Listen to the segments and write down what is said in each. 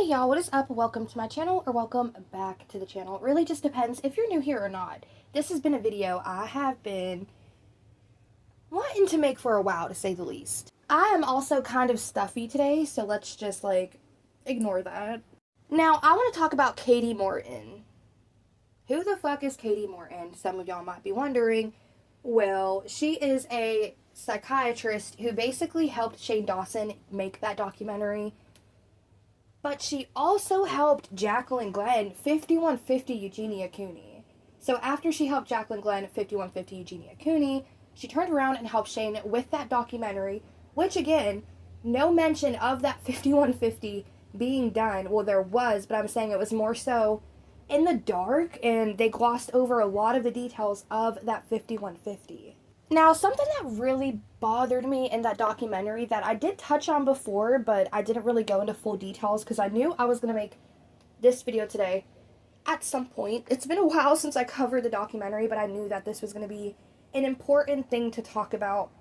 Hey y'all, what is up? Welcome to my channel, or welcome back to the channel. It really just depends if you're new here or not. This has been a video I have been wanting to make for a while, to say the least. I am also kind of stuffy today, so let's just ignore that. Now, I want to talk about Katie Morton. Who the fuck is Katie Morton? Some of y'all might be wondering. Well, she is a psychiatrist who basically helped Shane Dawson make that documentary. But she also helped Jacqueline Glenn 5150 Eugenia Cooney. So after she helped Jacqueline Glenn 5150 Eugenia Cooney, she turned around and helped Shane with that documentary, which again, no mention of that 5150 being done. Well, there was, but I'm saying it was more so in the dark, and they glossed over a lot of the details of that 5150. Now, something that really bothered me in that documentary that I did touch on before, but I didn't really go into full details because I knew I was going to make this video today at some point. It's been a while since I covered the documentary, but I knew that this was going to be an important thing to talk about,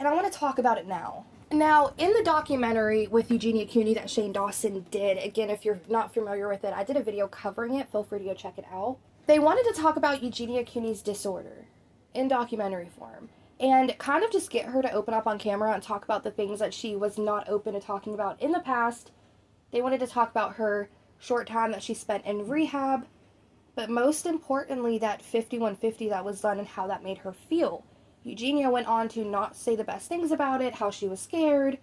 and I want to talk about it now. Now, in the documentary with Eugenia Cooney that Shane Dawson did, again, if you're not familiar with it, I did a video covering it. Feel free to go check it out. They wanted to talk about Eugenia Cooney's disorder in documentary form, and kind of just get her to open up on camera and talk about the things that she was not open to talking about in the past. They wanted to talk about her short time that she spent in rehab, but most importantly, that 5150 that was done and how that made her feel. Eugenia went on to not say the best things about it, how she was scared.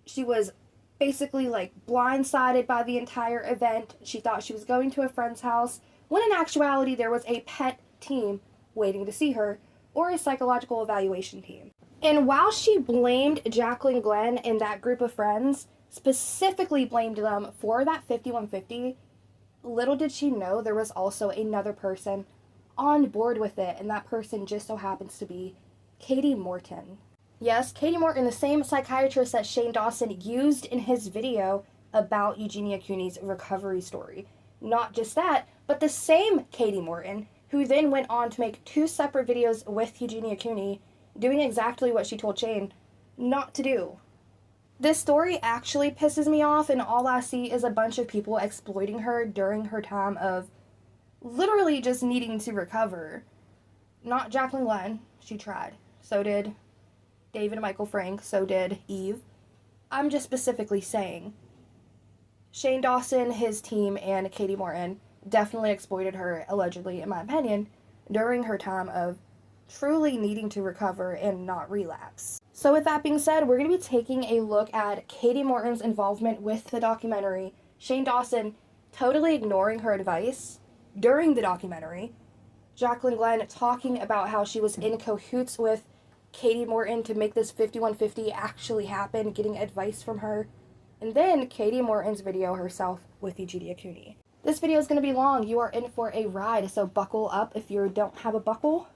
She was basically blindsided by the entire event. She thought she was going to a friend's house, when in actuality there was a pet team waiting to see her, or a psychological evaluation team. And while she blamed Jacqueline Glenn and that group of friends, specifically blamed them for that 5150, little did she know there was also another person on board with it, and that person just so happens to be Katie Morton. Yes, Katie Morton, the same psychiatrist that Shane Dawson used in his video about Eugenia Cooney's recovery story. Not just that, but the same Katie Morton who then went on to make 2 separate videos with Eugenia Cooney, doing exactly what she told Shane not to do. This story actually pisses me off, and all I see is a bunch of people exploiting her during her time of literally just needing to recover. Not Jacqueline Glenn, she tried. So did David and Michael Frank, so did Eve. I'm just specifically saying Shane Dawson, his team, and Katie Morton definitely exploited her, allegedly, in my opinion, during her time of truly needing to recover and not relapse. So with that being said, we're going to be taking a look at Katie Morton's involvement with the documentary, Shane Dawson totally ignoring her advice during the documentary, Jacqueline Glenn talking about how she was in cahoots with Katie Morton to make this 5150 actually happen, getting advice from her, and then Katie Morton's video herself with Eugenia Cooney. This video is going to be long. You are in for a ride, so buckle up. If you don't have a buckle,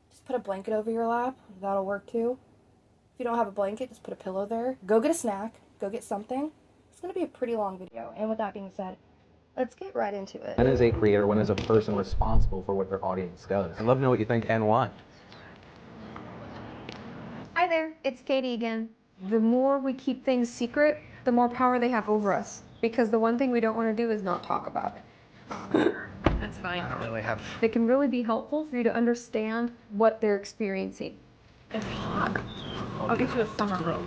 just put a blanket over your lap. That'll work too. If you don't have a blanket, just put a pillow there. Go get a snack. Go get something. It's going to be a pretty long video. And with that being said, let's get right into it. When is a creator, when is a person responsible for what their audience does? I'd love to know what you think and why. Hi there, it's Katie again. The more we keep things secret, the more power they have over us. Because the one thing we don't want to do is not talk about it. That's fine. I don't really have... They can really be helpful for you to understand what they're experiencing. It's hot. I'll get you a summer robe.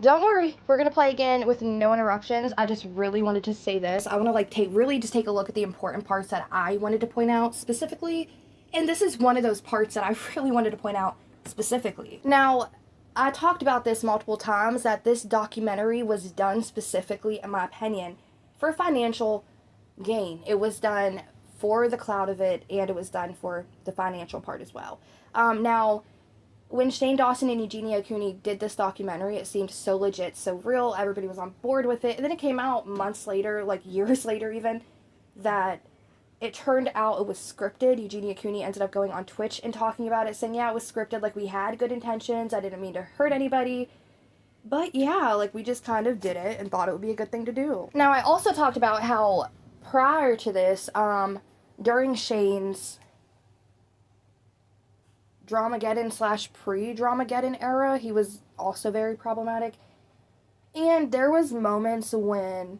Don't worry, we're going to play again with no interruptions. I just really wanted to say this. I want to really just take a look at the important parts that I wanted to point out specifically. And this is one of those parts that I really wanted to point out specifically. Now, I talked about this multiple times, that this documentary was done specifically, in my opinion, for financial gain. It was done for the clout of it, and it was done for the financial part as well. Now, when Shane Dawson and Eugenia Cooney did this documentary, it seemed so legit, so real, everybody was on board with it, and then it came out months later, years later even, that it turned out it was scripted. Eugenia Cooney ended up going on Twitch and talking about it, saying, yeah, it was scripted, we had good intentions, I didn't mean to hurt anybody, but yeah, we just kind of did it and thought it would be a good thing to do. Now, I also talked about how prior to this, during Shane's Dramageddon / pre-Dramageddon era, he was also very problematic. And there was moments when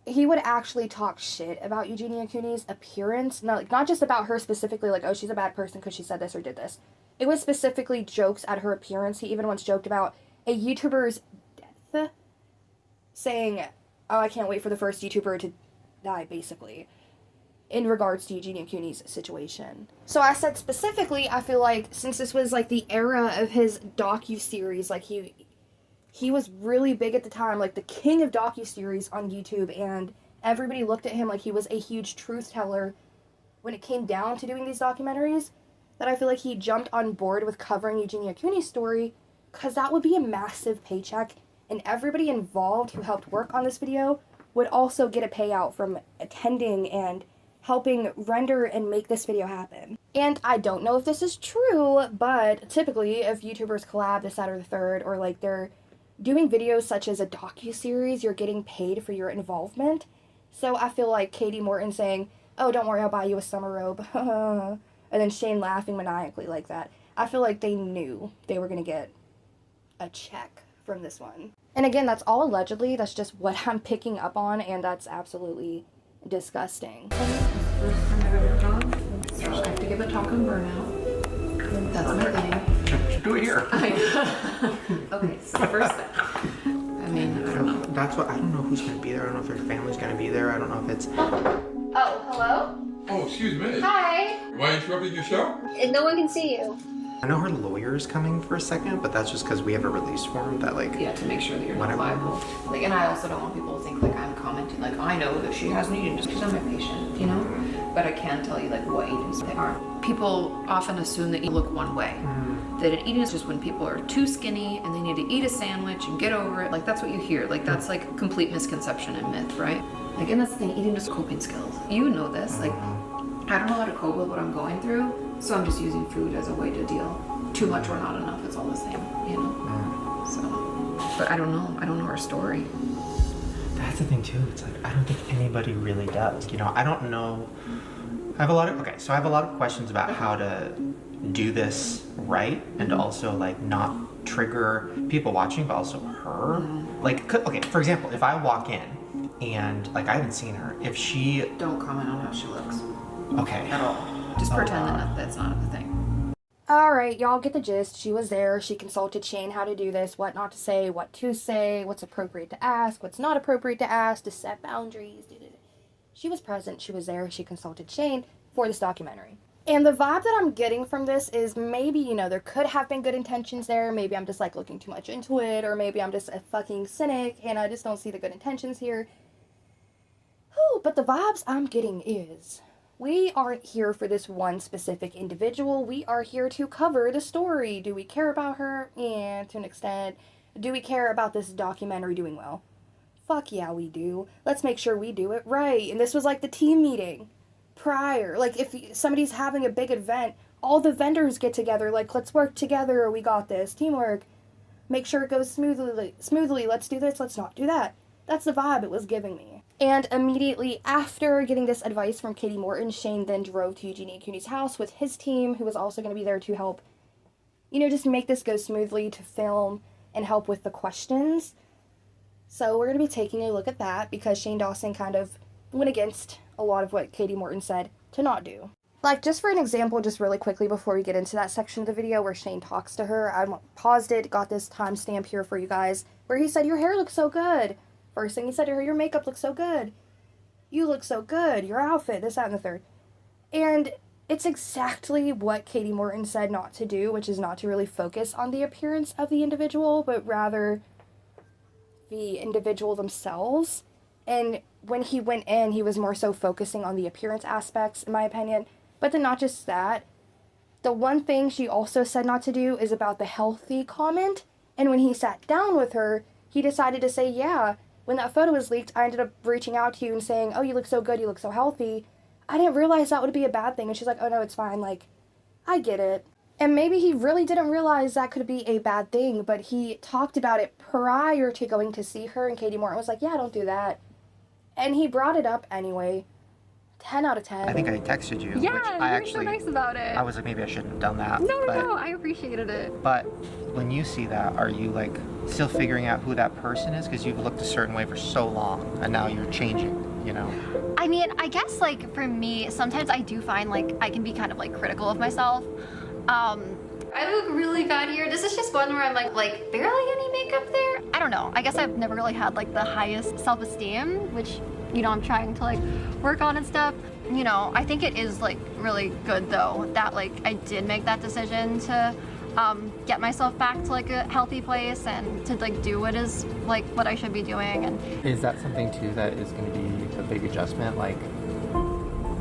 he would actually talk shit about Eugenia Cooney's appearance. Not just about her specifically, like, oh, she's a bad person because she said this or did this. It was specifically jokes at her appearance. He even once joked about a YouTuber's death, saying, oh, I can't wait for the first YouTuber to die, basically, in regards to Eugenia Cooney's situation. So I said specifically, I feel like since this was, like, the era of his docu-series, like, he was really big at the time, like the king of docuseries on YouTube, and everybody looked at him like he was a huge truth teller when it came down to doing these documentaries, that I feel like he jumped on board with covering Eugenia Cooney's story, because that would be a massive paycheck, and everybody involved who helped work on this video would also get a payout from attending and helping render and make this video happen. And I don't know if this is true, but typically if YouTubers collab this, that, or the third, or like they're doing videos such as a docu-series, you're getting paid for your involvement. So I feel like Katie Morton saying, oh, don't worry, I'll buy you a summer robe, and then Shane laughing maniacally like that. I feel like they knew they were going to get a check from this one. And again, that's all allegedly, that's just what I'm picking up on, and that's absolutely disgusting. First time I've ever done, so I have to give a talk on burnout. That's my thing. Do it here. Okay, so first thing. I mean, I don't know. That's what I don't know who's gonna be there. I don't know if their family's gonna be there. I don't know if it's. Oh, hello? Oh, excuse me. Hi. Am I interrupting your show? No one can see you. I know her lawyer is coming for a second, but that's just because we have a release form that like. Yeah, to make sure that you're not Whatever. liable. Like, and I also don't want people to think like I'm commenting like I know that she has an eating disorder. She's not my patient, you know. But I can tell you like what eating disorders they are. People often assume that you look one way. That an eating is just when people are too skinny and they need to eat a sandwich and get over it. Like that's what you hear. Like that's like complete misconception and myth, right? Like, and that's the thing. Eating is coping skills. You know this. Like, I don't know how to cope with what I'm going through, so I'm just using food as a way to deal. Too much or not enough, it's all the same, you know? So, but I don't know. I don't know her story. That's the thing too. It's like I don't think anybody really does. You know, I don't know. I have a lot of questions about how to do this right and also like not trigger people watching, but also her. Like, okay, for example, if I walk in and like I haven't seen her, if she Don't comment on how she looks okay at all. Just pretend that that's not the thing. Alright, y'all get the gist. She was there. She consulted Shane how to do this, what not to say, what's appropriate to ask, what's not appropriate to ask, to set boundaries. She was present. She was there. She consulted Shane for this documentary. And the vibe that I'm getting from this is maybe, you know, there could have been good intentions there. Maybe I'm just, like, looking too much into it. Or maybe I'm just a fucking cynic and I just don't see the good intentions here. Whew, but the vibes I'm getting is we aren't here for this one specific individual. We are here to cover the story. Do we care about her? Yeah, to an extent. Do we care about this documentary doing well? Fuck yeah, we do. Let's make sure we do it right. And this was like the team meeting prior. Like, if somebody's having a big event, all the vendors get together. Like, let's work together. We got this. Teamwork. Make sure it goes smoothly. Let's do this. Let's not do that. That's the vibe it was giving me. And immediately after getting this advice from Katie Morton, Shane then drove to Eugenia Cooney's house with his team, who was also going to be there to help, you know, just make this go smoothly, to film and help with the questions. So we're going to be taking a look at that because Shane Dawson kind of went against a lot of what Katie Morton said to not do. Like, just for an example, just really quickly before we get into that section of the video where Shane talks to her, I paused it, got this timestamp here for you guys, where he said, your hair looks so good. First thing he said to her, your makeup looks so good. You look so good. Your outfit, this, that, and the third. And it's exactly what Katie Morton said not to do, which is not to really focus on the appearance of the individual, but rather the individual themselves. And when he went in, he was more so focusing on the appearance aspects, in my opinion. But then not just that. The one thing she also said not to do is about the healthy comment. And when he sat down with her, he decided to say, yeah, when that photo was leaked, I ended up reaching out to you and saying, oh, you look so good, you look so healthy. I didn't realize that would be a bad thing. And she's like, oh, no, it's fine. Like, I get it. And maybe he really didn't realize that could be a bad thing, but he talked about it prior to going to see her, and Katie Morton was like, yeah, don't do that. And he brought it up anyway. 10 out of 10. I think I texted you. Yeah, which you I were actually, so nice about it. I was like, maybe I shouldn't have done that. No, but, no, I appreciated it. But when you see that, are you like still figuring out who that person is because you've looked a certain way for so long and now you're changing, you know? I mean, I guess like for me, sometimes I do find like I can be kind of like critical of myself. I look really bad here. This is just one where I'm like barely any makeup there. I don't know. I guess I've never really had like the highest self-esteem, which, you know, I'm trying to like work on and stuff. You know, I think it is like really good though that like I did make that decision to get myself back to like a healthy place and to like do what is like what I should be doing. And Is that something too that is going to be a big adjustment? Like,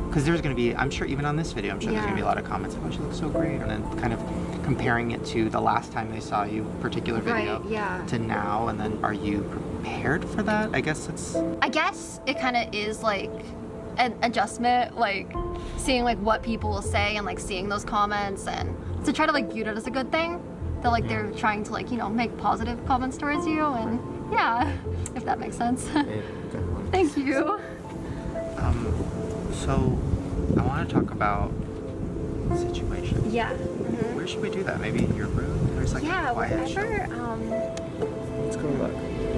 because there's going to be, I'm sure even on this video, I'm sure there's going to be a lot of comments of, oh, she looks so great. And then kind of comparing it to the last time they saw you, particular video, Right, yeah. to now. And then are you prepared for that? I guess it kind of is like an adjustment, like seeing like what people will say and like seeing those comments and to try to like view it as a good thing. That like they're trying to like, you know, make positive comments towards you and yeah, if that makes sense. Thank you. So I want to talk about the situation. Yeah. Where should we do that? Maybe in your room? There's like Yeah, a quiet whatever. Let's go look.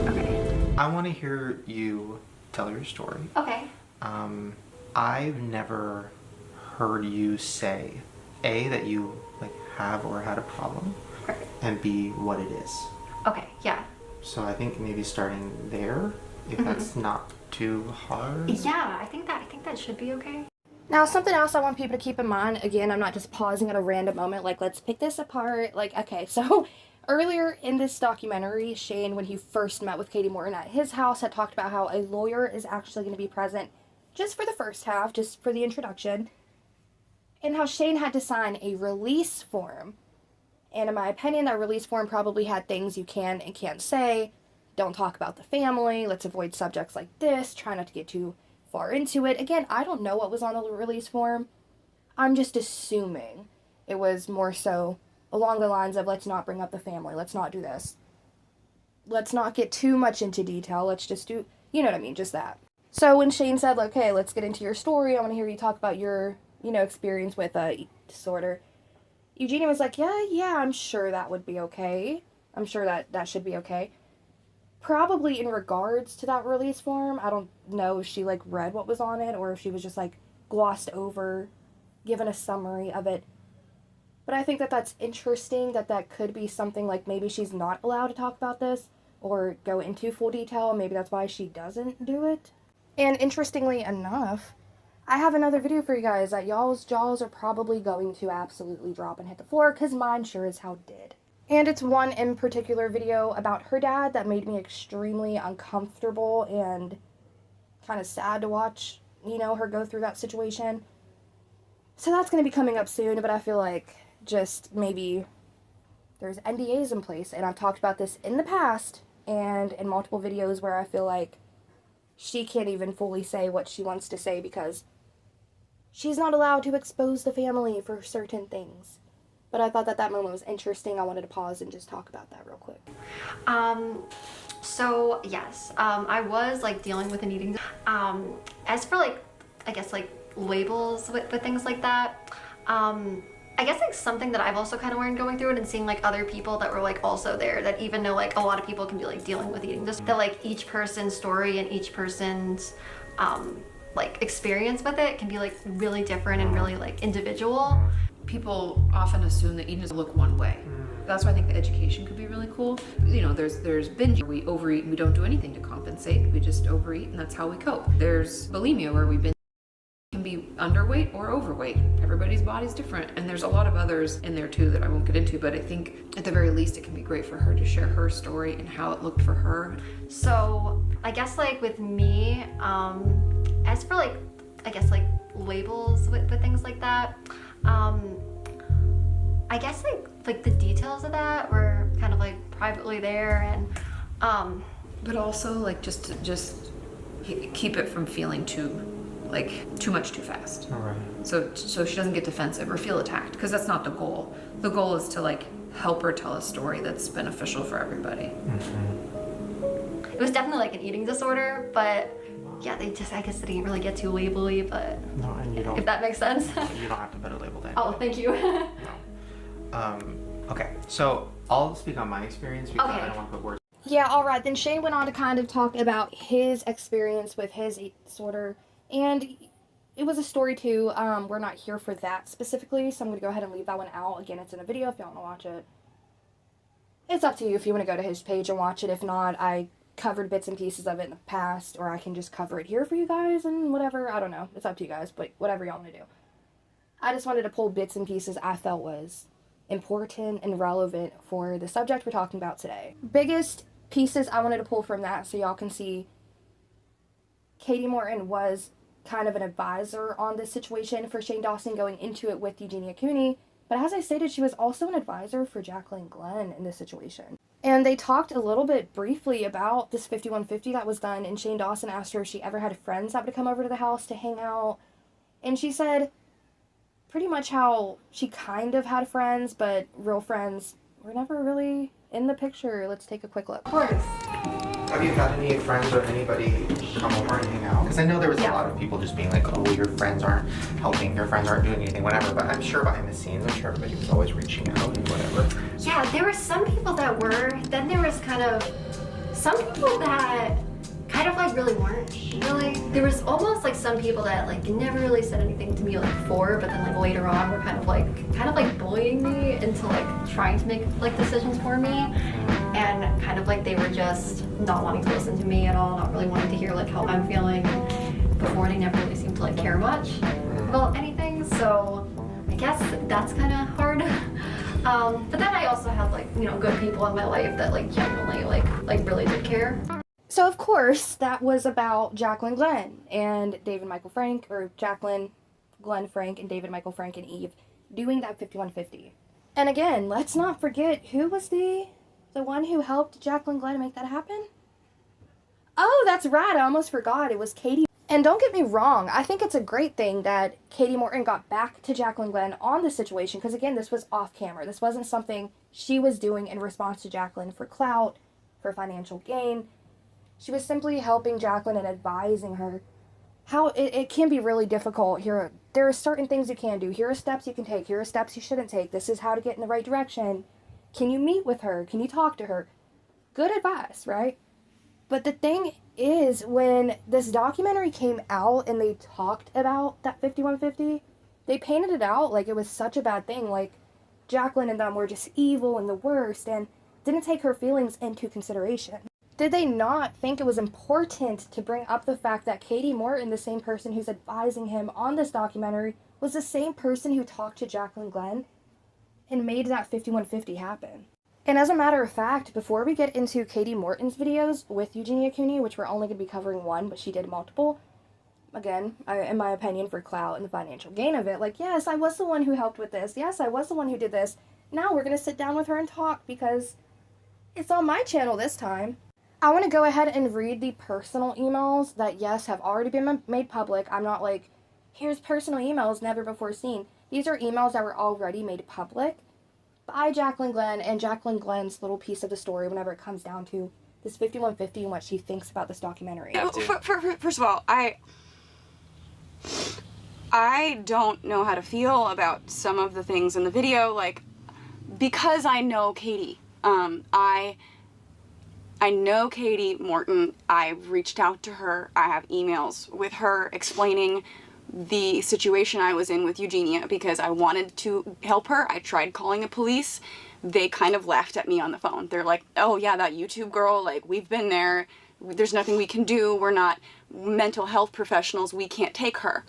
Okay. I want to hear you tell your story. Okay. I've never heard you say, A, that you like have or had a problem, Perfect. and B, what it is. Okay, yeah. So I think maybe starting there, if that's not too hard. Yeah, I think that should be okay. Now, something else I want people to keep in mind, again, I'm not just pausing at a random moment, like, let's pick this apart, like, okay, so earlier in this documentary, Shane, when he first met with Katie Morton at his house, had talked about how a lawyer is actually going to be present just for the first half, just for the introduction, and how Shane had to sign a release form. And in my opinion, that release form probably had things you can and can't say. Don't talk about the family. Let's avoid subjects like this. Try not to get too far into it. Again, I don't know what was on the release form. I'm just assuming it was more so along the lines of, let's not bring up the family. Let's not do this. Let's not get too much into detail. Let's just do, you know what I mean? Just that. So when Shane said, like, okay, let's get into your story. I want to hear you talk about your, you know, experience with eating disorder. Eugenia was like, yeah, I'm sure that would be okay. I'm sure that should be okay. Probably in regards to that release form, I don't know if she, like, read what was on it or if she was just, like, glossed over, given a summary of it. But I think that that's interesting, that could be something like maybe she's not allowed to talk about this or go into full detail. Maybe that's why she doesn't do it. And interestingly enough, I have another video for you guys that y'all's jaws are probably going to absolutely drop and hit the floor, because mine sure as hell did. And it's one in particular video about her dad that made me extremely uncomfortable and kind of sad to watch, you know, her go through that situation. So that's going to be coming up soon, but I feel like just maybe there's NDAs in place, and I've talked about this in the past and in multiple videos where I feel like she can't even fully say what she wants to say because she's not allowed to expose the family for certain things. But I thought that moment was interesting. I wanted to pause and just talk about that real quick. So yes, I was like dealing with an eating. As for like, I guess like labels with things like that, I guess like something that I've also kind of learned going through it and seeing like other people that were like also there, that even though like a lot of people can be like dealing with eating disorder, that like each person's story and each person's like experience with it can be like really different and really like individual. People often assume that eating is look one way. That's why I think the education could be really cool. You know, there's binge, we overeat and we don't do anything to compensate. We just overeat and that's how we cope. There's bulimia, where we binge, can be underweight or overweight. Everybody's body's different, and there's a lot of others in there too that I won't get into, but I think at the very least it can be great for her to share her story and how it looked for her. So I guess like with me, as for like, I guess like labels with things like that, I guess like the details of that were kind of like privately there, and but also like just keep it from feeling too much too fast. All right. So she doesn't get defensive or feel attacked, because that's not the goal. The goal is to like help her tell a story that's beneficial for everybody. it was definitely like an eating disorder, but yeah, I guess they didn't really get too labely, but No, and you don't. if that makes sense. You don't have to put a label down. Oh, thank you. No. Okay, so I'll speak on my experience because Okay. I don't want to put words Yeah, alright, then Shane went on to kind of talk about his experience with his eating disorder, and it was a story too. We're not here for that specifically, so I'm going to go ahead and leave that one out. Again, it's in a video if y'all want to watch it. It's up to you if you want to go to his page and watch it. If not, I covered bits and pieces of it in the past, or I can just cover it here for you guys and whatever. I don't know. It's up to you guys, but whatever y'all want to do. I just wanted to pull bits and pieces I felt was important and relevant for the subject we're talking about today. Biggest pieces I wanted to pull from that so y'all can see Katie Morton was kind of an advisor on this situation for Shane Dawson going into it with Eugenia Cooney, but as I stated, she was also an advisor for Jacqueline Glenn in this situation. And they talked a little bit briefly about this 5150 that was done, and Shane Dawson asked her if she ever had friends that would come over to the house to hang out, and she said pretty much how she kind of had friends, but real friends were never really in the picture. Let's take a quick look. Of course. Have you had any friends or anybody come over and hang out? Because I know there was a lot of people just being like, oh, your friends aren't helping, your friends aren't doing anything, whatever. But I'm sure behind the scenes, I'm sure everybody was always reaching out and whatever. Yeah, there were some people that were. Then there was kind of some people that kind of like really weren't. Really, there was almost like some people that like never really said anything to me like before, but then like later on were kind of like bullying me into like trying to make like decisions for me, and kind of like they were just not wanting to listen to me at all, not really wanting to hear like how I'm feeling. Before they never really seemed to like care much about anything, so I guess that's kind of hard. But then I also had like, you know, good people in my life that like genuinely like really did care. So of course that was about Jacqueline Glenn and David Michael Frank, or Jacqueline Glenn Frank and David Michael Frank and Eve doing that 5150. And again, let's not forget who was the one who helped Jacqueline Glenn make that happen? Oh, that's right, I almost forgot. It was Katie. And don't get me wrong, I think it's a great thing that Katie Morton got back to Jacqueline Glenn on this situation, because again, this was off camera. This wasn't something she was doing in response to Jacqueline for clout, for financial gain. She was simply helping Jacqueline and advising her how it can be really difficult. Here, there are certain things you can do. Here are steps you can take. Here are steps you shouldn't take. This is how to get in the right direction. Can you meet with her? Can you talk to her? Good advice, right? But the thing is, when this documentary came out and they talked about that 5150, they painted it out like it was such a bad thing. Like Jacqueline and them were just evil and the worst, and didn't take her feelings into consideration. Did they not think it was important to bring up the fact that Katie Morton, the same person who's advising him on this documentary, was the same person who talked to Jacqueline Glenn and made that 5150 happen? And as a matter of fact, before we get into Katie Morton's videos with Eugenia Cooney, which we're only going to be covering one, but she did multiple, again, in my opinion, for clout and the financial gain of it, like, yes, I was the one who helped with this. Yes, I was the one who did this. Now we're going to sit down with her and talk because it's on my channel this time. I want to go ahead and read the personal emails that, yes, have already been made public. I'm not like, here's personal emails never before seen. These are emails that were already made public by Jacqueline Glenn and Jacqueline Glenn's little piece of the story whenever it comes down to this 5150 and what she thinks about this documentary. First of all, I don't know how to feel about some of the things in the video, like, because I know Katie. I know Katie Morton. I've reached out to her. I have emails with her explaining the situation I was in with Eugenia because I wanted to help her. I tried calling the police. They kind of laughed at me on the phone. They're like, oh yeah, that YouTube girl, like, we've been there. There's nothing we can do. We're not mental health professionals. We can't take her.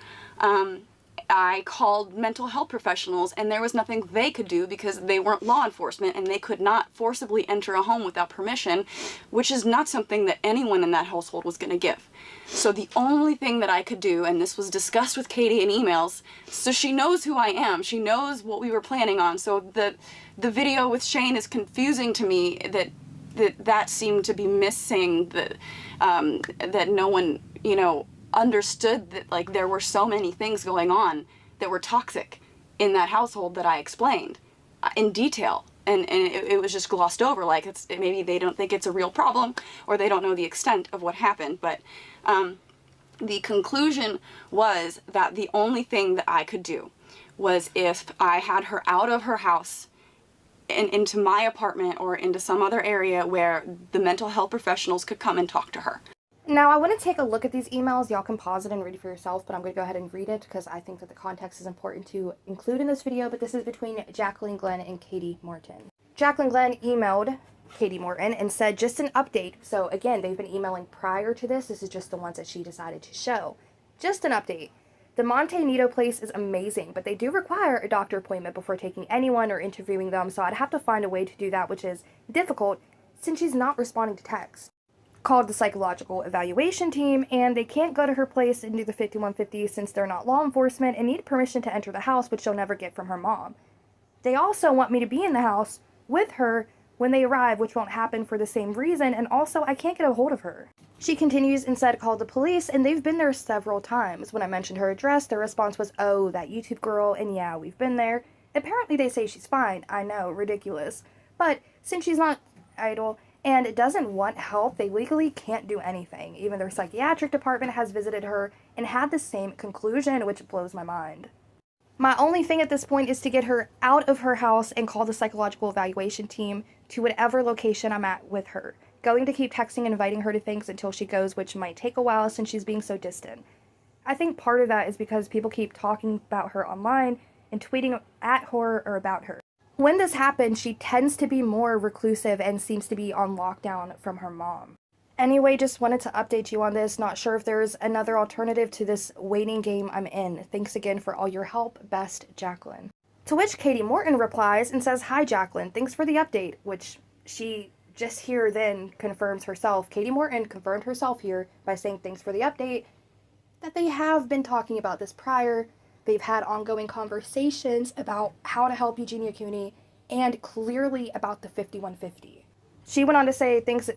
I called mental health professionals and there was nothing they could do because they weren't law enforcement and they could not forcibly enter a home without permission, which is not something that anyone in that household was going to give. So the only thing that I could do, and this was discussed with Katie in emails, so she knows who I am, she knows what we were planning on, so the video with Shane is confusing to me that seemed to be missing, that no one, you know, understood that, like, there were so many things going on that were toxic in that household that I explained in detail, and it was just glossed over, like maybe they don't think it's a real problem or they don't know the extent of what happened. But the conclusion was that the only thing that I could do was, if I had her out of her house into my apartment or into some other area where the mental health professionals could come and talk to her. Now, I want to take a look at these emails. Y'all can pause it and read it for yourself, but I'm going to go ahead and read it because I think that the context is important to include in this video, but this is between Jacqueline Glenn and Katie Morton. Jacqueline Glenn emailed Katie Morton and said, just an update. So again, they've been emailing prior to this. This is just the ones that she decided to show. Just an update. The Monte Nido place is amazing, but they do require a doctor appointment before taking anyone or interviewing them, so I'd have to find a way to do that, which is difficult since she's not responding to text. Called the psychological evaluation team, and they can't go to her place and do the 5150 since they're not law enforcement and need permission to enter the house, which she'll never get from her mom. They also want me to be in the house with her when they arrive, which won't happen for the same reason, and also I can't get a hold of her. She continues and said, called the police, and they've been there several times. When I mentioned her address, their response was, oh, that YouTube girl, and yeah, we've been there. Apparently they say she's fine. I know, ridiculous. But since she's not idle and doesn't want help, they legally can't do anything. Even their psychiatric department has visited her and had the same conclusion, which blows my mind. My only thing at this point is to get her out of her house and call the psychological evaluation team to whatever location I'm at with her. Going to keep texting and inviting her to things until she goes, which might take a while since she's being so distant. I think part of that is because people keep talking about her online and tweeting at her or about her. When this happens, she tends to be more reclusive and seems to be on lockdown from her mom. Anyway, just wanted to update you on this. Not sure if there's another alternative to this waiting game I'm in. Thanks again for all your help. Best, Jacqueline. To which Katie Morton replies and says, hi, Jacqueline. Thanks for the update, which she just here then confirms herself. Katie Morton confirmed herself here by saying thanks for the update, that they have been talking about this prior. They've had ongoing conversations about how to help Eugenia Cooney and clearly about the 5150. She went on to say, thanks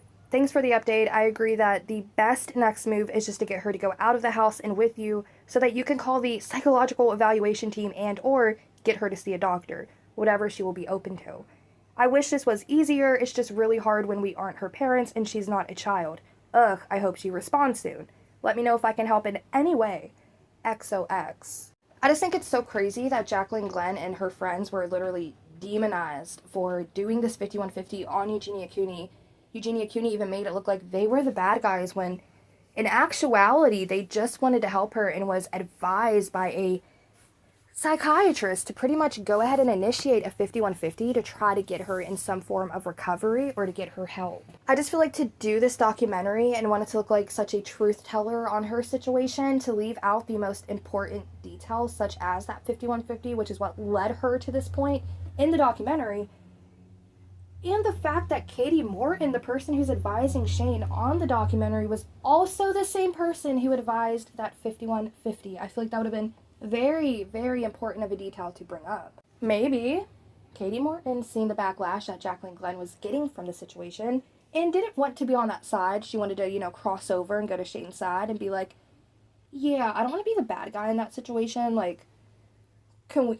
for the update. I agree that the best next move is just to get her to go out of the house and with you so that you can call the psychological evaluation team and or get her to see a doctor, whatever she will be open to. I wish this was easier. It's just really hard when we aren't her parents and she's not a child. Ugh, I hope she responds soon. Let me know if I can help in any way. XOX. I just think it's so crazy that Jacqueline Glenn and her friends were literally demonized for doing this 5150 on Eugenia Cooney. Eugenia Cooney even made it look like they were the bad guys when in actuality they just wanted to help her and was advised by a psychiatrist to pretty much go ahead and initiate a 5150 to try to get her in some form of recovery or to get her help. I just feel like to do this documentary and want it to look like such a truth teller on her situation, to leave out the most important details such as that 5150, which is what led her to this point in the documentary, and the fact that Katie Morton, the person who's advising Shane on the documentary, was also the same person who advised that 5150. I feel like that would have been very, very important of a detail to bring up. Maybe Katie Morton, seeing the backlash that Jacqueline Glenn was getting from the situation and didn't want to be on that side. She wanted to, cross over and go to Shane's side and be like, yeah, I don't want to be the bad guy in that situation. Like,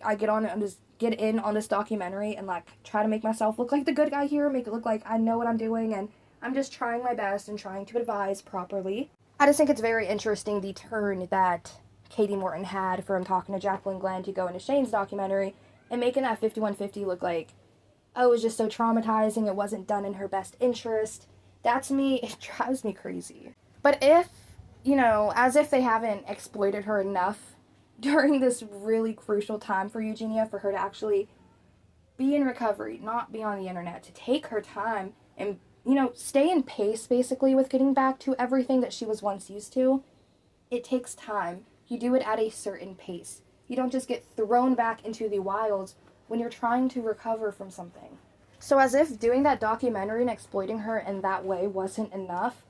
I get on and just get in on this documentary and try to make myself look like the good guy here, make it look like I know what I'm doing and I'm just trying my best and trying to advise properly. I just think it's very interesting the turn that Katie Morton had from talking to Jacqueline Glenn to go into Shane's documentary and making that 5150 look like, oh, it was just so traumatizing, it wasn't done in her best interest. That to me, it drives me crazy. But if, as if they haven't exploited her enough during this really crucial time for Eugenia, for her to actually be in recovery, not be on the internet, to take her time and, stay in pace basically with getting back to everything that she was once used to, it takes time. You do it at a certain pace. You don't just get thrown back into the wilds when you're trying to recover from something. So as if doing that documentary and exploiting her in that way wasn't enough,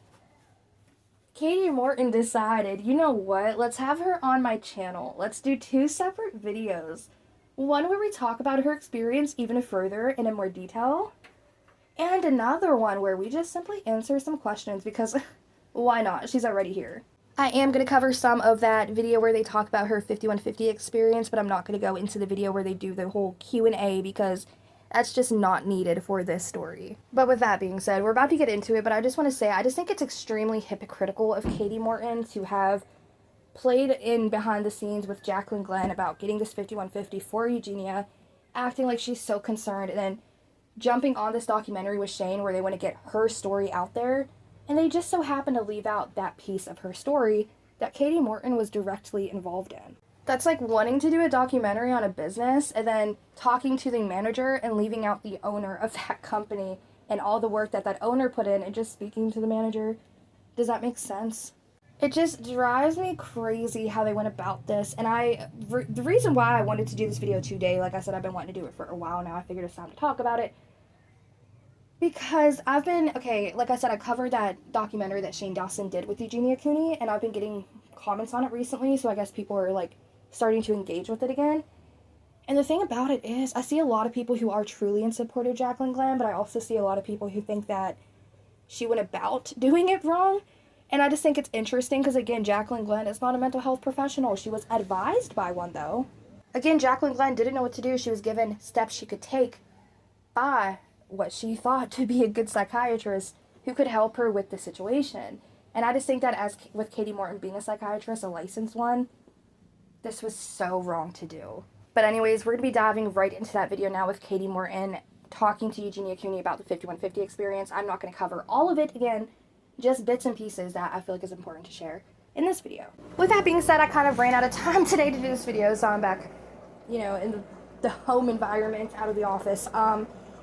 Katie Morton decided, you know what, let's have her on my channel. Let's do 2 separate videos. One where we talk about her experience even further and in more detail, and another one where we just simply answer some questions because why not? She's already here. I am going to cover some of that video where they talk about her 5150 experience, but I'm not going to go into the video where they do the whole Q&A because that's just not needed for this story. But with that being said, we're about to get into it, but I just want to say, I just think it's extremely hypocritical of Katie Morton to have played in behind the scenes with Jacqueline Glenn about getting this 5150 for Eugenia, acting like she's so concerned, and then jumping on this documentary with Shane where they want to get her story out there, and they just so happen to leave out that piece of her story that Katie Morton was directly involved in. That's like wanting to do a documentary on a business and then talking to the manager and leaving out the owner of that company and all the work that that owner put in and just speaking to the manager. Does that make sense? It just drives me crazy how they went about this, and the reason why I wanted to do this video today, like I said, I've been wanting to do it for a while now. I figured it's time to talk about it. Because like I said, I covered that documentary that Shane Dawson did with Eugenia Cooney, and I've been getting comments on it recently, so I guess people are, like, starting to engage with it again. And the thing about it is, I see a lot of people who are truly in support of Jaclyn Glenn, but I also see a lot of people who think that she went about doing it wrong. And I just think it's interesting because, again, Jaclyn Glenn is not a mental health professional. She was advised by one, though. Again, Jaclyn Glenn didn't know what to do. She was given steps she could take by what she thought to be a good psychiatrist who could help her with the situation. And I just think that as with Katie Morton being a psychiatrist, a licensed one, this was so wrong to do. But anyways, we're going to be diving right into that video now with Katie Morton talking to Eugenia Cooney about the 5150 experience. I'm not going to cover all of it again, just bits and pieces that I feel like is important to share in this video. With that being said, I kind of ran out of time today to do this video, so I'm back, you know, in the home environment, out of the office.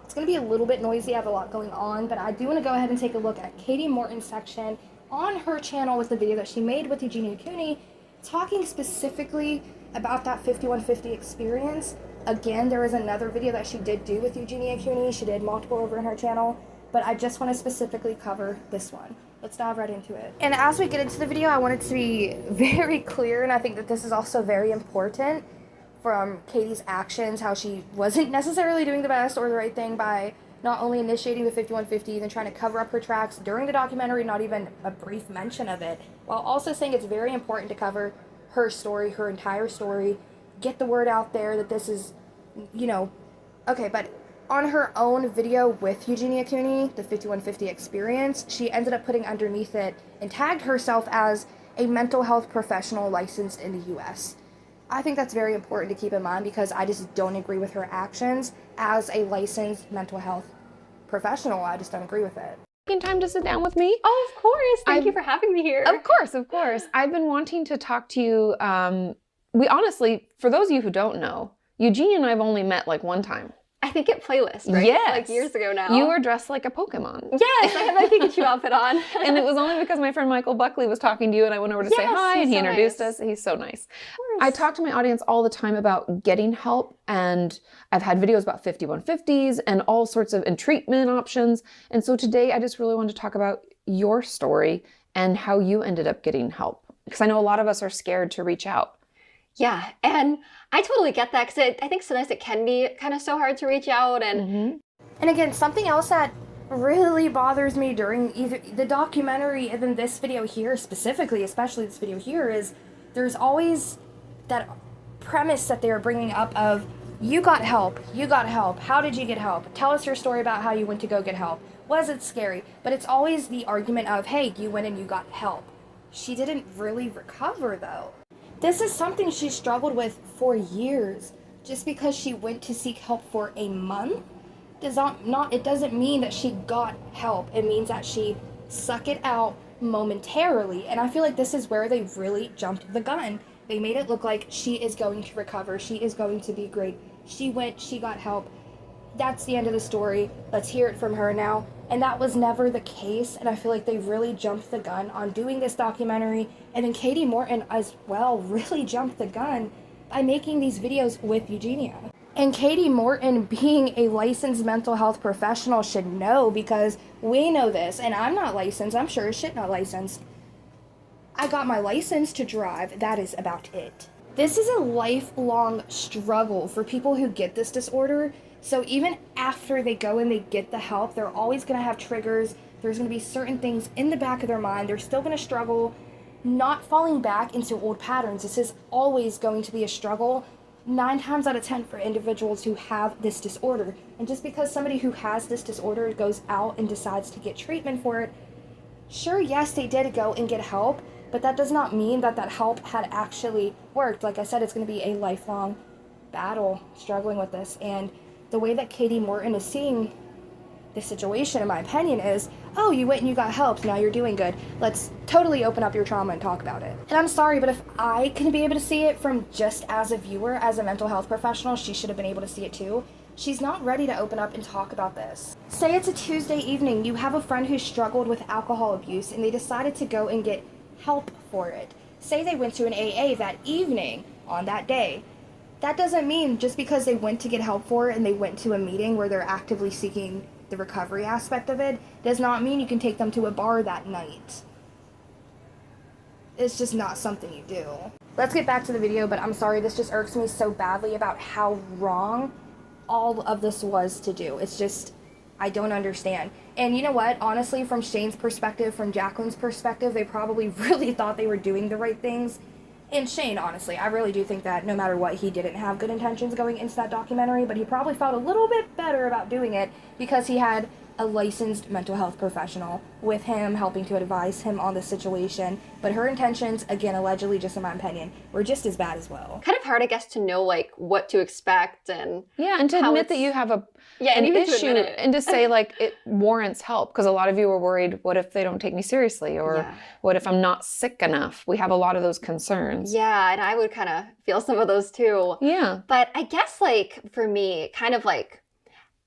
It's going to be a little bit noisy. I have a lot going on, but I do want to go ahead and take a look at Katie Morton's section on her channel with the video that she made with Eugenia Cooney, talking specifically about that 5150 experience. Again, there was another video that she did do with Eugenia Cooney. She did multiple over in her channel, but I just want to specifically cover this one. Let's dive right into it. And as we get into the video, I want it to be very clear, and I think that this is also very important from Katie's actions, how she wasn't necessarily doing the best or the right thing by not only initiating the 5150 and then trying to cover up her tracks during the documentary, not even a brief mention of it, while also saying it's very important to cover her story, her entire story, get the word out there that this is, you know, okay, but on her own video with Eugenia Cooney, the 5150 experience, she ended up putting underneath it and tagged herself as a mental health professional licensed in the US. I think that's very important to keep in mind because I just don't agree with her actions as a licensed mental health professional. I just don't agree with it. Time to sit down with me? Oh, of course. Thank you for having me here. Of course, of course. I've been wanting to talk to you. We honestly, for those of you who don't know, Eugenia and I have only met like one time. I think at Playlist, right? Yes. Like years ago now. You were dressed like a Pokemon. Yes, I had my Pikachu outfit on. And it was only because my friend Michael Buckley was talking to you and I went over to say hi and he introduced us. He's so nice. I talk to my audience all the time about getting help, and I've had videos about 5150s and all sorts of and treatment options. And so today I just really wanted to talk about your story and how you ended up getting help. Because I know a lot of us are scared to reach out. Yeah, and I totally get that because I think sometimes it can be kind of so hard to reach out. And And again, something else that really bothers me during either the documentary and then this video here specifically, especially this video here, is there's always that premise that they're bringing up of, you got help, how did you get help? Tell us your story about how you went to go get help. Was it scary? But it's always the argument of, hey, you went and you got help. She didn't really recover though. This is something she struggled with for years. Just because she went to seek help for a month it doesn't mean that she got help. It means that she suck it out momentarily. And I feel like this is where they really jumped the gun. They made it look like she is going to recover. She is going to be great. She went, she got help. That's the end of the story. Let's hear it from her now. And that was never the case. And I feel like they really jumped the gun on doing this documentary. And then Katie Morton as well really jumped the gun by making these videos with Eugenia. And Katie Morton, being a licensed mental health professional, should know, because we know this. And I'm not licensed. I'm sure as shit not licensed. I got my license to drive. That is about it. This is a lifelong struggle for people who get this disorder. So even after they go and they get the help, they're always going to have triggers. There's going to be certain things in the back of their mind. They're still going to struggle not falling back into old patterns. This is always going to be a struggle 9 times out of 10 for individuals who have this disorder. And just because somebody who has this disorder goes out and decides to get treatment for it, sure, yes, they did go and get help, but that does not mean that that help had actually worked. Like I said, it's going to be a lifelong battle struggling with this. And the way that Katie Morton is seeing the situation, in my opinion, is, oh, you went and you got help, now you're doing good. Let's totally open up your trauma and talk about it. And I'm sorry, but if I can be able to see it from just as a viewer, as a mental health professional, she should have been able to see it too. She's not ready to open up and talk about this. Say it's a Tuesday evening, you have a friend who struggled with alcohol abuse and they decided to go and get help for it. Say they went to an AA that evening on that day. That doesn't mean just because they went to get help for it and they went to a meeting where they're actively seeking the recovery aspect of it, does not mean you can take them to a bar that night. It's just not something you do. Let's get back to the video, but I'm sorry, this just irks me so badly about how wrong all of this was to do. It's just, I don't understand. And you know what? Honestly, from Shane's perspective, from Jacqueline's perspective, they probably really thought they were doing the right things. And Shane, honestly, I really do think that no matter what, he didn't have good intentions going into that documentary, but he probably felt a little bit better about doing it because he had a licensed mental health professional with him helping to advise him on the situation. But her intentions, again, allegedly, just in my opinion, were just as bad as well. Kind of hard, I guess, to know like what to expect and and to admit that you have an even issue, to admit it. and to say like it warrants help, because a lot of you are worried, what if they don't take me seriously, or what if I'm not sick enough? We have a lot of those concerns. Yeah, and I would kind of feel some of those too. Yeah. But I guess like for me, kind of like,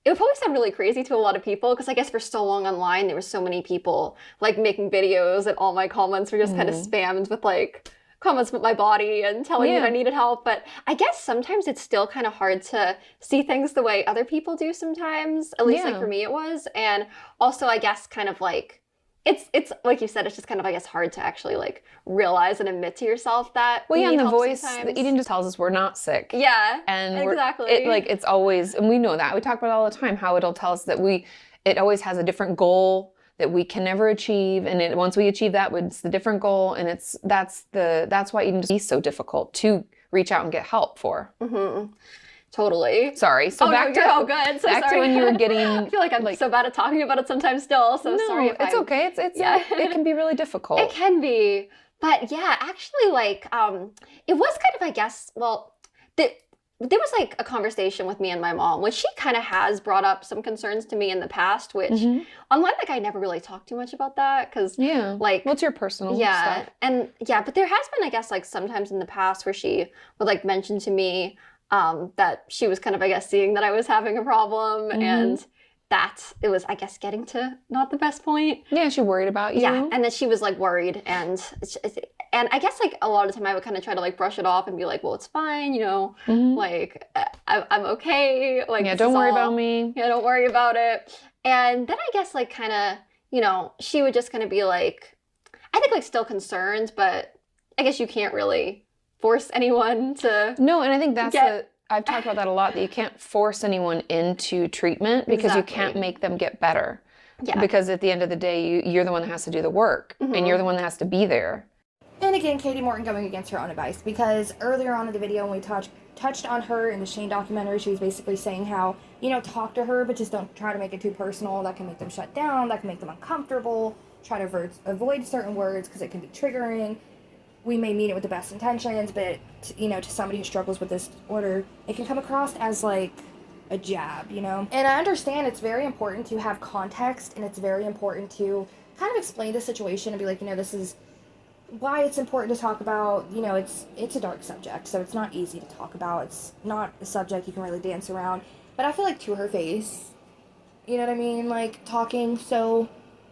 it would probably sound really crazy to a lot of people because I guess for so long online, there were so many people like making videos and all my comments were just kind of spammed with like comments about my body and telling me that I needed help. But I guess sometimes it's still kind of hard to see things the way other people do sometimes, at least like for me it was. And also I guess kind of like, it's like you said, it's just kind of, I guess, hard to actually like realize and admit to yourself that. Well, and the voice, the eating just tells us we're not sick. Yeah, and exactly. It's always, and we know that. We talk about it all the time, how it'll tell us that it always has a different goal that we can never achieve, and once we achieve that, it's the different goal, and that's why eating just is so difficult to reach out and get help for. Totally. Sorry. So back to when you were getting. I feel like I'm so bad at talking about it sometimes still. So sorry. It's okay. It can be really difficult. It can be, but yeah, actually, like it was kind of, I guess, well, there was like a conversation with me and my mom, which she kind of has brought up some concerns to me in the past, which online, like I never really talked too much about that because like what's your personal stuff? And but there has been, I guess, like sometimes in the past where she would like mention to me that she was kind of, I guess, seeing that I was having a problem and that it was, I guess, getting to not the best point. Yeah, she worried about you. Yeah, and then she was like worried and I guess like a lot of the time I would kind of try to like brush it off and be like, well, it's fine, you know, like I'm okay. Like, don't worry about me. Yeah, don't worry about it. And then I guess like kind of, you know, she would just kind of be like, I think like still concerned, but I guess you can't really force anyone to. No, and I think that's I've talked about that a lot, that you can't force anyone into treatment because you can't make them get better. Yeah. Because at the end of the day, you're the one that has to do the work and you're the one that has to be there. And again, Katie Morton going against her own advice, because earlier on in the video when we touched on her in the Shane documentary, she was basically saying how, you know, talk to her, but just don't try to make it too personal. That can make them shut down. That can make them uncomfortable. Try to avoid certain words because it can be triggering. We may mean it with the best intentions, but, you know, to somebody who struggles with this disorder, it can come across as, like, a jab, you know? And I understand it's very important to have context, and it's very important to kind of explain the situation and be like, you know, this is why it's important to talk about. You know, it's a dark subject, so it's not easy to talk about. It's not a subject you can really dance around. But I feel like to her face, you know what I mean? Like, talking so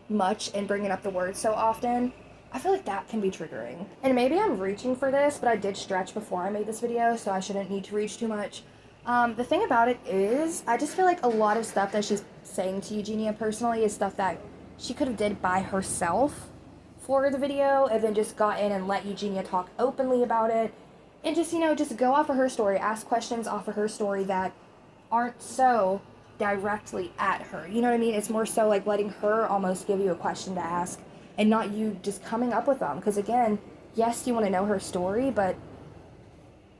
much and bringing up the words so often, I feel like that can be triggering. And maybe I'm reaching for this, but I did stretch before I made this video, so I shouldn't need to reach too much. The thing about it is, I just feel like a lot of stuff that she's saying to Eugenia personally is stuff that she could have did by herself for the video, and then just got in and let Eugenia talk openly about it. And just, you know, just go off of her story, ask questions off of her story that aren't so directly at her. You know what I mean? It's more so like letting her almost give you a question to ask, and not you just coming up with them. Because again, yes, you want to know her story, but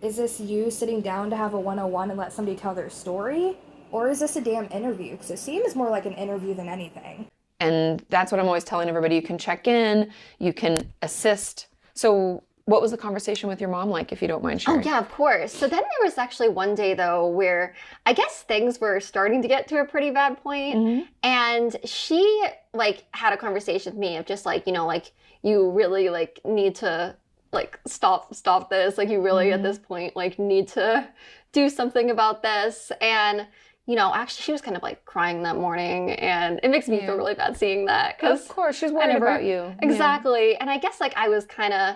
is this you sitting down to have a 101 and let somebody tell their story? Or is this a damn interview? Because it seems more like an interview than anything. And that's what I'm always telling everybody. You can check in, you can assist. So What was the conversation with your mom like, if you don't mind sharing? Oh, yeah, of course. So then there was actually one day, though, where I guess things were starting to get to a pretty bad point. And she, like, had a conversation with me of just, like, you know, like, you really, like, need to, like, stop this. Like, you really, at this point, like, need to do something about this. And, you know, actually, she was kind of, like, crying that morning. And it makes me feel really bad seeing that. Of course, she's worried about you. Exactly. And I guess, like, I was kind of...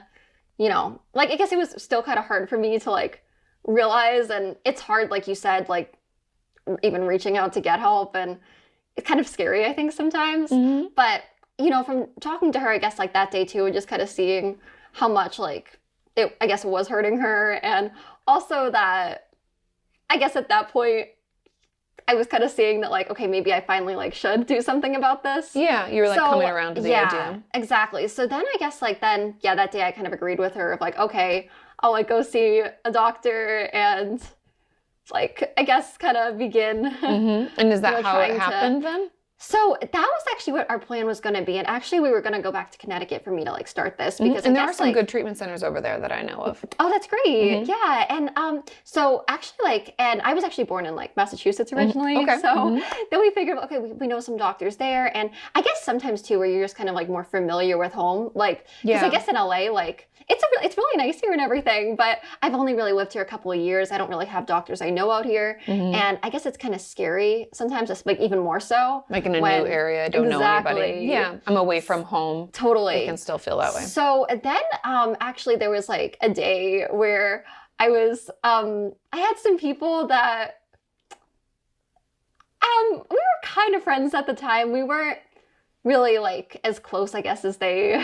you know, like, I guess it was still kind of hard for me to, like, realize, and it's hard, like you said, like, even reaching out to get help, and it's kind of scary, I think, sometimes. But, you know, from talking to her, I guess, like, that day, too, and just kind of seeing how much, like, it, I guess, was hurting her, and also that, I guess, at that point, I was kind of seeing that, like, okay, maybe I finally, like, should do something about this. Yeah, you were, like, coming around to the idea. Exactly. So then I guess, like, that day I kind of agreed with her of, like, okay, I'll, like, go see a doctor and, like, I guess kind of begin. And is that how it happened then? So that was actually what our plan was going to be. And actually we were going to go back to Connecticut for me to, like, start this. Because and there are some good treatment centers over there that I know of. Oh, that's great. Yeah. And so actually, like, and I was actually born in, like, Massachusetts originally. Okay. So then we figured, okay, we know some doctors there. And I guess sometimes too, where you're just kind of, like, more familiar with home. Like, because I guess in LA, like, it's really nice here and everything, but I've only really lived here a couple of years. I don't really have doctors I know out here. And I guess it's kind of scary sometimes, just, like, even more so. Like in a new area, I don't know anybody. Yeah, I'm away from home. Totally. I can still feel that way. So then actually there was, like, a day where I was, I had some people that, we were kind of friends at the time. We weren't really, like, as close, I guess, as they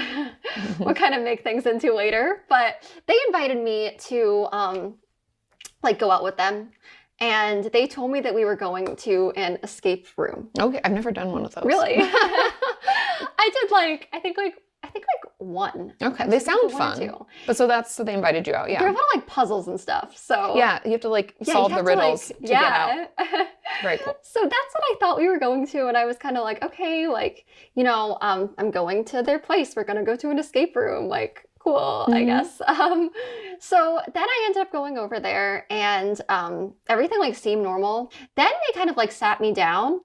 would kind of make things into later. But they invited me to, like, go out with them. And they told me that we were going to an escape room. Okay, I've never done one of those. Really? I did, like, I think one. Okay, they sound fun. But so they invited you out, yeah. There were a lot of, like, puzzles and stuff, so. Yeah, you have to, like, solve the riddles to get out. Very cool. So that's what I thought we were going to, and I was kind of like, okay, like, you know, I'm going to their place. We're gonna go to an escape room, like, cool, I guess. So then I ended up going over there, and everything, like, seemed normal. Then they kind of, like, sat me down,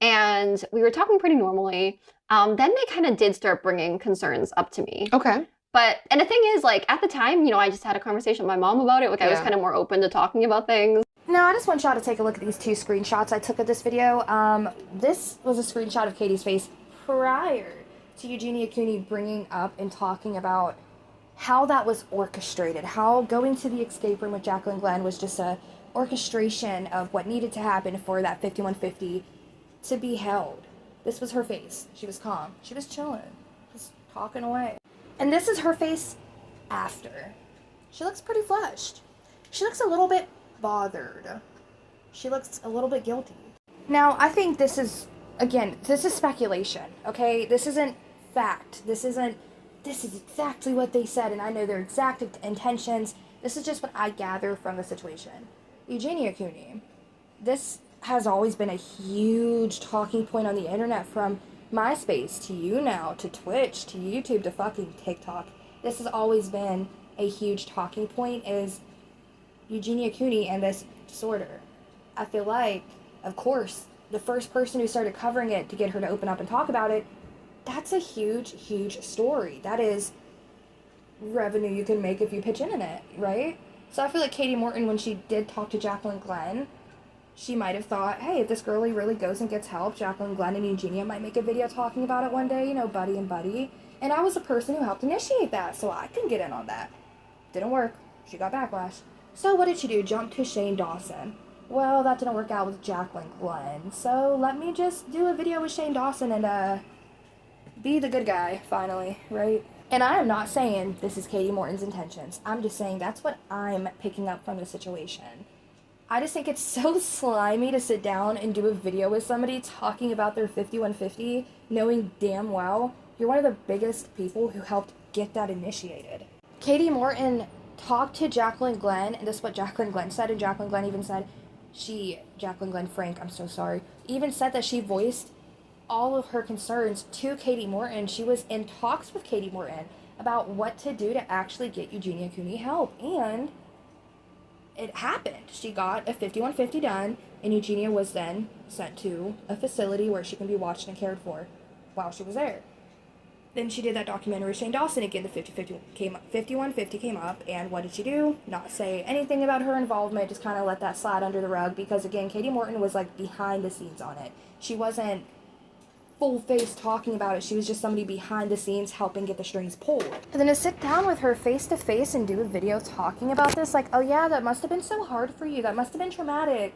and we were talking pretty normally. Then they kind of did start bringing concerns up to me. Okay. And the thing is, like, at the time, you know, I just had a conversation with my mom about it. Like, I was kind of more open to talking about things. Now, I just want y'all to take a look at these 2 screenshots I took of this video. This was a screenshot of Katie's face prior to Eugenia Cooney bringing up and talking about how that was orchestrated, how going to the escape room with Jacqueline Glenn was just a orchestration of what needed to happen for that 5150 to be held. This was her face. She was calm. She was chilling. Just talking away. And this is her face after. She looks pretty flushed. She looks a little bit bothered. She looks a little bit guilty. Now, I think this is, again, this is speculation, okay? This isn't fact. This is exactly what they said, and I know their exact intentions. This is just what I gather from the situation. Eugenia Cooney, this has always been a huge talking point on the internet, from MySpace to YouNow to Twitch to YouTube to fucking TikTok. This has always been a huge talking point, is Eugenia Cooney and this disorder. I feel like, of course, the first person who started covering it to get her to open up and talk about it, that's a huge, huge story. That is revenue you can make if you pitch in it, right? So I feel like Katie Morton, when she did talk to Jacqueline Glenn, she might have thought, hey, if this girlie really goes and gets help, Jacqueline Glenn and Eugenia might make a video talking about it one day, you know, buddy and buddy. And I was the person who helped initiate that, so I can get in on that. Didn't work. She got backlash. So what did she do? Jump to Shane Dawson. Well, that didn't work out with Jacqueline Glenn, so let me just do a video with Shane Dawson and, be the good guy, finally, right? And I am not saying this is Katie Morton's intentions. I'm just saying that's what I'm picking up from the situation. I just think it's so slimy to sit down and do a video with somebody talking about their 5150, knowing damn well you're one of the biggest people who helped get that initiated. Katie Morton talked to Jacqueline Glenn, and this is what Jacqueline Glenn said, and Jacqueline Glenn even said, Jacqueline Glenn Frank, I'm so sorry, even said that she voiced all of her concerns to Katie Morton. She was in talks with Katie Morton. about what to do to actually get Eugenia Cooney help. And it happened. She got a 5150 done, and Eugenia was then sent to a facility where she can be watched and cared for while she was there. Then she did that documentary, Shane Dawson, again, the 5150 came up, and what did she do? Not say anything about her involvement, just kind of let that slide under the rug, because, again, Katie Morton was, like, behind the scenes on it. She wasn't full-face talking about it. She was just somebody behind the scenes helping get the strings pulled. And then to sit down with her face-to-face and do a video talking about this, like, oh, yeah, that must have been so hard for you. That must have been traumatic.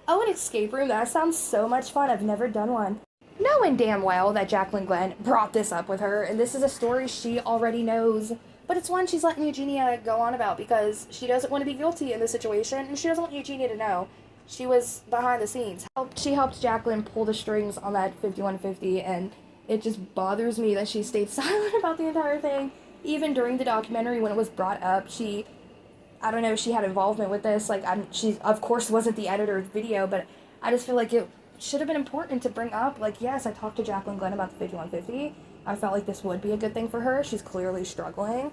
Oh, an escape room? That sounds so much fun. I've never done one. Knowing damn well that Jacqueline Glenn brought this up with her, and this is a story she already knows, but it's one she's letting Eugenia go on about because she doesn't want to be guilty in this situation, and she doesn't want Eugenia to know. She was behind the scenes. She helped Jacqueline pull the strings on that 5150, and it just bothers me that she stayed silent about the entire thing. Even during the documentary, when it was brought up, I don't know if she had involvement with this. Like, she, of course, wasn't the editor of the video, but I just feel like it should have been important to bring up. Like, yes, I talked to Jacqueline Glenn about the 5150. I felt like this would be a good thing for her. She's clearly struggling.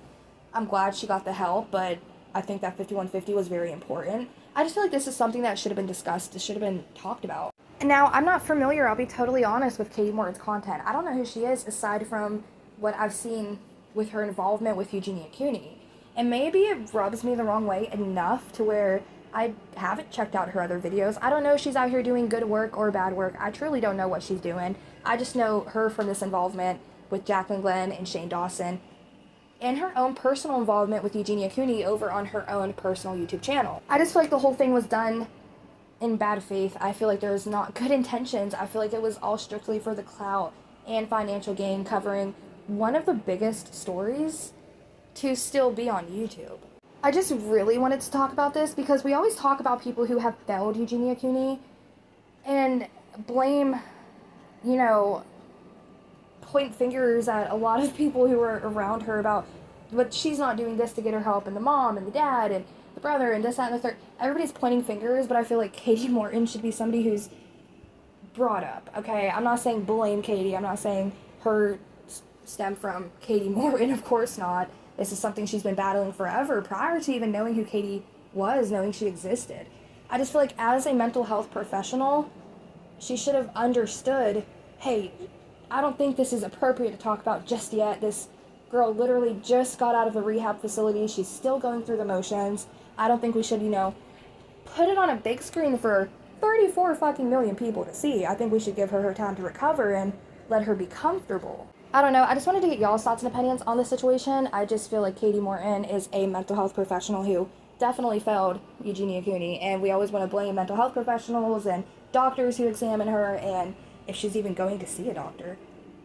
I'm glad she got the help, but I think that 5150 was very important. I just feel like this is something that should have been discussed. This should have been talked about. And now, I'm not familiar, I'll be totally honest, with Katie Morton's content. I don't know who she is aside from what I've seen with her involvement with Eugenia Cooney. And maybe it rubs me the wrong way enough to where I haven't checked out her other videos. I don't know if she's out here doing good work or bad work. I truly don't know what she's doing. I just know her from this involvement with Jacqueline Glenn and Shane Dawson, and her own personal involvement with Eugenia Cooney over on her own personal YouTube channel. I just feel like the whole thing was done in bad faith. I feel like there was not good intentions. I feel like it was all strictly for the clout and financial gain, covering one of the biggest stories to still be on YouTube. I just really wanted to talk about this because we always talk about people who have failed Eugenia Cooney and blame, you know, point fingers at a lot of people who are around her about, but she's not doing this to get her help, and the mom and the dad and the brother and this, that, and the third. Everybody's pointing fingers, but I feel like Katie Morton should be somebody who's brought up, okay? I'm not saying blame Katie. I'm not saying her stem from Katie Morton. Of course not. This is something she's been battling forever, prior to even knowing who Katie was, knowing she existed. I just feel like as a mental health professional, she should have understood, hey, I don't think this is appropriate to talk about just yet. This girl literally just got out of a rehab facility. She's still going through the motions. I don't think we should, you know, put it on a big screen for 34 fucking million people to see. I think we should give her her time to recover and let her be comfortable. I don't know. I just wanted to get y'all's thoughts and opinions on this situation. I just feel like Katie Morton is a mental health professional who definitely failed Eugenia Cooney, and we always want to blame mental health professionals and doctors who examine her, and if she's even going to see a doctor.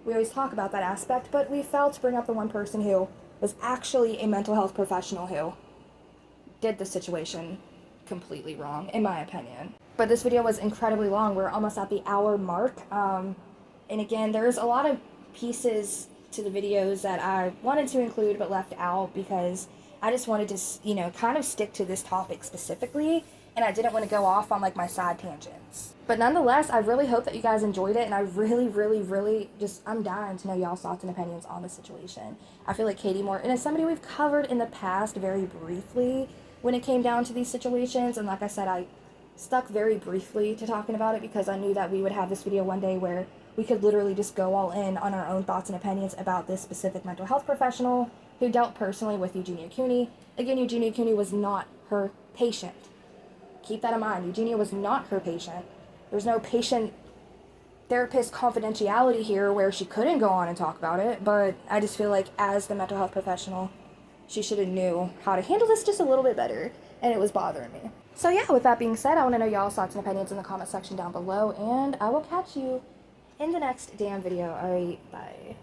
We always talk about that aspect, but we failed to bring up the one person who was actually a mental health professional who did the situation completely wrong, in my opinion. But this video was incredibly long. We're almost at the hour mark. And again, there's a lot of pieces to the videos that I wanted to include but left out because I just wanted to, you know, kind of stick to this topic specifically, and I didn't want to go off on like my side tangents. But nonetheless, I really hope that you guys enjoyed it, and I really just, I'm dying to know y'all's thoughts and opinions on the situation. I feel like Katie Morton is somebody we've covered in the past very briefly when it came down to these situations, and like I said, I stuck very briefly to talking about it because I knew that we would have this video one day where we could literally just go all in on our own thoughts and opinions about this specific mental health professional who dealt personally with Eugenia Cooney. Again, Eugenia Cooney was not her patient. Keep that in mind. Eugenia was not her patient. There's no patient-therapist confidentiality here where she couldn't go on and talk about it, but I just feel like as the mental health professional, she should have knew how to handle this just a little bit better, and it was bothering me. So yeah, with that being said, I want to know y'all's thoughts and opinions in the comment section down below, and I will catch you in the next damn video. Alright, bye.